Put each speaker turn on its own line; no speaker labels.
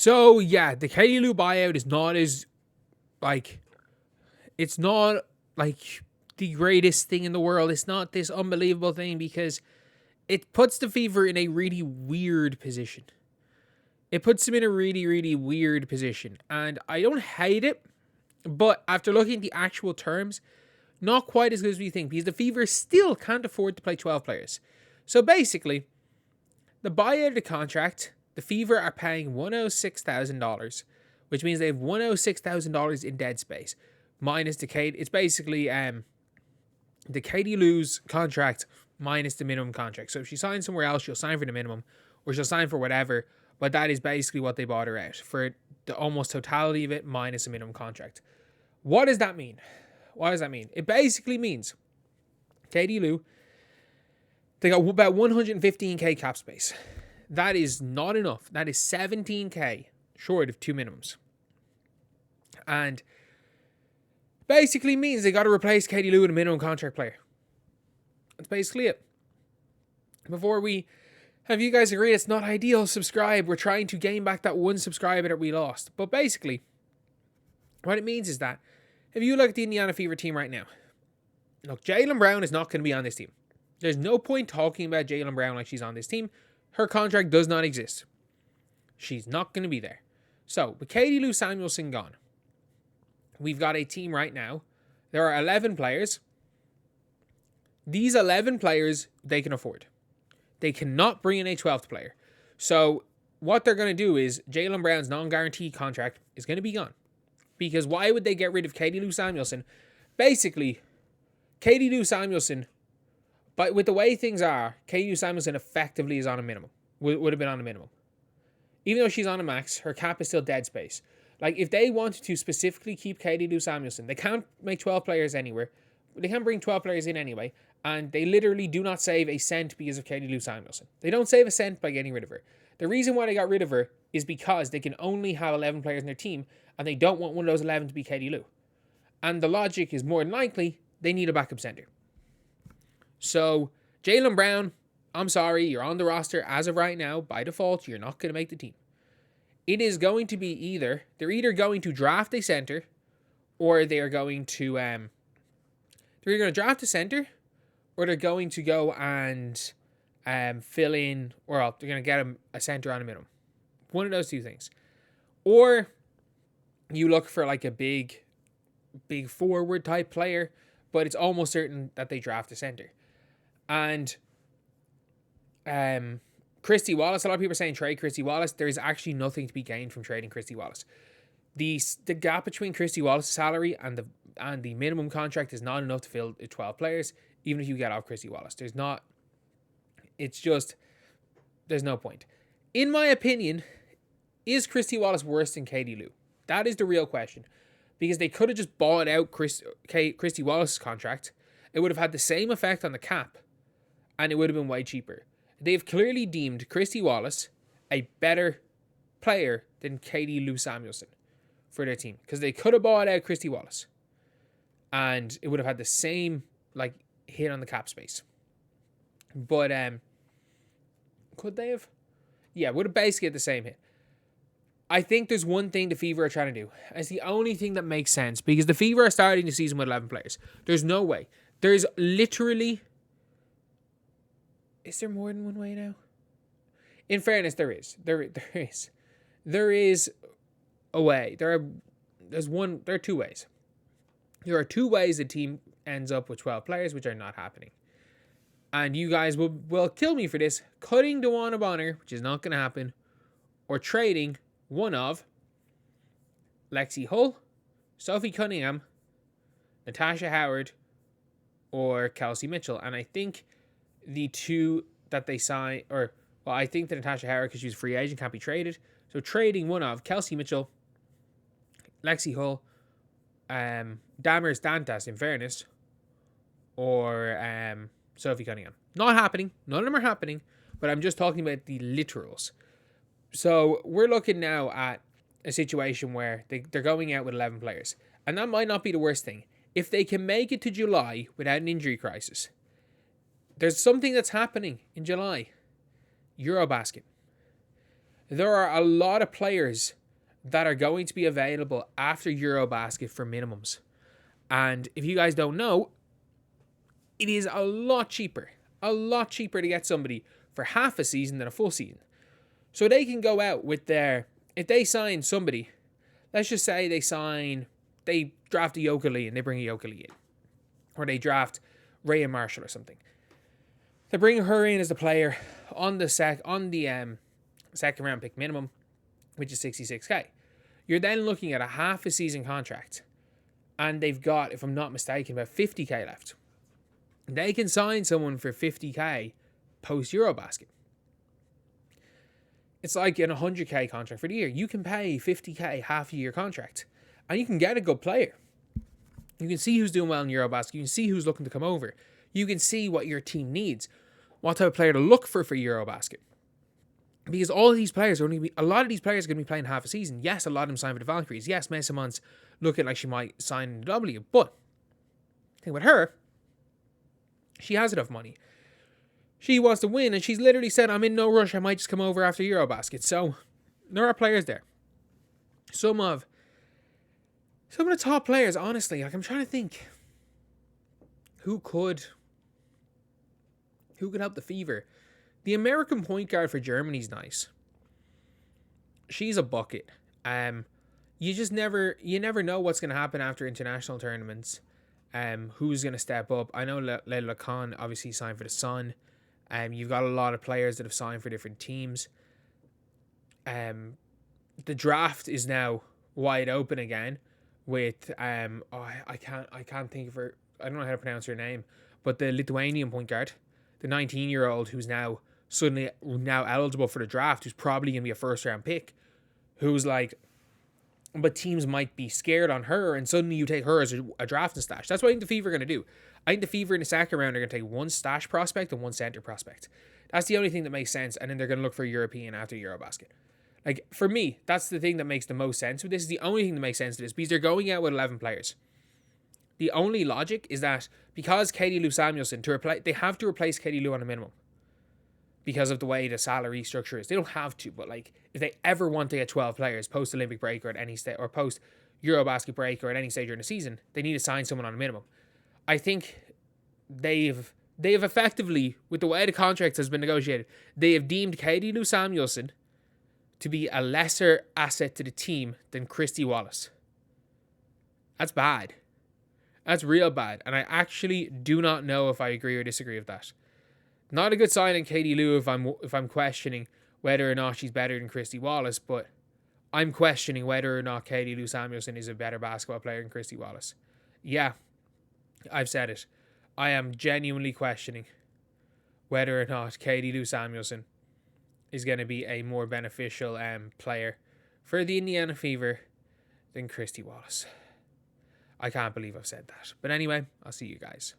So yeah, the Katie Lou buyout is not as like it's not like the greatest thing in the world. It's not this unbelievable thing because it puts the Fever in a really weird position. It puts them in a really, really weird position. And I don't hate it, but after looking at the actual terms, not quite as good as we think because the Fever still can't afford to play 12 players. So basically, the buyout of the contract, the Fever are paying $106,000, which means they have $106,000 in dead space. Minus the Katie. It's basically the Katie Lou's contract minus the minimum contract. So if she signs somewhere else, she'll sign for the minimum or she'll sign for whatever. But that is basically what they bought her out for, the almost totality of it minus a minimum contract. What does that mean? What does that mean? It basically means Katie Lou, they got about 115k cap space. That is not enough. That is 17k short of two minimums. And basically means they got to replace Katie Lou with a minimum contract player. That's basically it. Before we have you guys agree it's not ideal, subscribe. We're trying to gain back that one subscriber that we lost. But basically, what it means is that if you look at the Indiana Fever team right now, look, Jaylen Brown is not going to be on this team. There's no point talking about Jaylen Brown like she's on this team. Her contract does not exist. She's not going to be there. So, with Katie Lou Samuelson gone, we've got a team right now. There are 11 players. These 11 players, they can afford. They cannot bring in a 12th player. So, what they're going to do is Jaylen Brown's non-guaranteed contract is going to be gone. Because why would they get rid of Katie Lou Samuelson? Basically, Katie Lou Samuelson, but with the way things are, Katie Lou Samuelson effectively is on a minimum. Would have been on a minimum. Even though she's on a max, her cap is still dead space. Like, if they wanted to specifically keep Katie Lou Samuelson, they can't make 12 players anywhere. They can't bring 12 players in anyway. And they literally do not save a cent because of Katie Lou Samuelson. They don't save a cent by getting rid of her. The reason why they got rid of her is because they can only have 11 players in their team, and they don't want one of those 11 to be Katie Lou. And the logic is more than likely, they need a backup center. So, Jaylen Brown, I'm sorry, you're on the roster as of right now. By default, you're not going to make the team. It is going to be they're either going to draft a center, or they're going to, draft a center, or they're going to go and fill in, or they're going to get a center on a minimum. One of those two things. Or you look for like a big forward type player, but it's almost certain that they draft a center. And Christy Wallace, a lot of people are saying trade Christy Wallace. There's actually nothing to be gained from trading Christy Wallace. The gap between Christy Wallace's salary and the minimum contract is not enough to fill 12 players, even if you get off Christy Wallace. There's no point. In my opinion, is Christy Wallace worse than Katie Lou? That is the real question. Because they could have just bought out Christy Wallace's contract. It would have had the same effect on the cap, and it would have been way cheaper. They've clearly deemed Christy Wallace a better player than Katie Lou Samuelson for their team. Because they could have bought out Christy Wallace, and it would have had the same hit on the cap space. But could they have? Yeah, would have basically had the same hit. I think there's one thing the Fever are trying to do. It's the only thing that makes sense, because the Fever are starting the season with 11 players. There's no way. There's literally... Is there more than one way now? In fairness, there is. There is a way. There are two ways. There are two ways the team ends up with 12 players, which are not happening. And you guys will kill me for this. Cutting DeWanna Bonner, which is not going to happen, or trading one of Lexi Hull, Sophie Cunningham, Natasha Howard, or Kelsey Mitchell. And I think the two that they sign, I think that Natasha Howard, because she's a free agent, can't be traded. So trading one of Kelsey Mitchell, Lexi Hull, Damaris Dantas, in fairness, or Sophie Cunningham. Not happening. None of them are happening, but I'm just talking about the literals. So we're looking now at a situation where they're going out with 11 players. And that might not be the worst thing. If they can make it to July without an injury crisis, there's something that's happening in July. Eurobasket. there are a lot of players that are going to be available after Eurobasket for minimums. And if you guys don't know, it is a lot cheaper to get somebody for half a season than a full season. So they can go out with if they sign somebody, let's just say they draft a Yokeli and they bring a Yokeli in. Or they draft Ray and Marshall or something. They bring her in as the player on the second round pick minimum, which is 66k. You're then looking at a half a season contract. And they've got, if I'm not mistaken, about 50k left. They can sign someone for 50k post Eurobasket. It's like an 100k contract for the year. You can pay 50k half a year contract. And you can get a good player. You can see who's doing well in Eurobasket. You can see who's looking to come over. You can see what your team needs. What type of player to look for Eurobasket. Because all of these players a lot of these players are going to be playing half a season. Yes, a lot of them sign for the Valkyries. Yes, Mesamon's looking like she might sign in the W. But the thing with her, she has enough money. She wants to win, and she's literally said, I'm in no rush. I might just come over after Eurobasket. So there are players there. Some of the top players, honestly, like I'm trying to think who could help the Fever. The American point guard for Germany's nice. She's a bucket. You never know what's going to happen after international tournaments. Who's going to step up? I know Leila Khan obviously signed for the Sun. You've got a lot of players that have signed for different teams. The draft is now wide open again with I can't think of her. I don't know how to pronounce her name, but the Lithuanian point guard, the 19-year-old who's now suddenly eligible for the draft, who's probably going to be a first-round pick, who's like, but teams might be scared on her, and suddenly you take her as a drafting stash. That's what I think the Fever are going to do. I think the Fever in the second round are going to take one stash prospect and one center prospect. That's the only thing that makes sense, and then they're going to look for a European after Eurobasket. Like, for me, that's the thing that makes the most sense with this. Is the only thing that makes sense to this, because they're going out with 11 players. The only logic is that because Katie Lou Samuelson, they have to replace Katie Lou on a minimum. Because of the way the salary structure is. They don't have to, but like, if they ever want to get 12 players post-Olympic break or at any stage, or post-Eurobasket break or at any stage during the season, they need to sign someone on a minimum. I think they've effectively, with the way the contract has been negotiated, they have deemed Katie Lou Samuelson to be a lesser asset to the team than Christy Wallace. That's bad. That's real bad. And I actually do not know if I agree or disagree with that. Not a good sign in Katie Lou if I'm questioning whether or not she's better than Christy Wallace, but I'm questioning whether or not Katie Lou Samuelson is a better basketball player than Christy Wallace. Yeah, I've said it. I am genuinely questioning whether or not Katie Lou Samuelson is going to be a more beneficial player for the Indiana Fever than Christy Wallace. I can't believe I've said that. But anyway, I'll see you guys.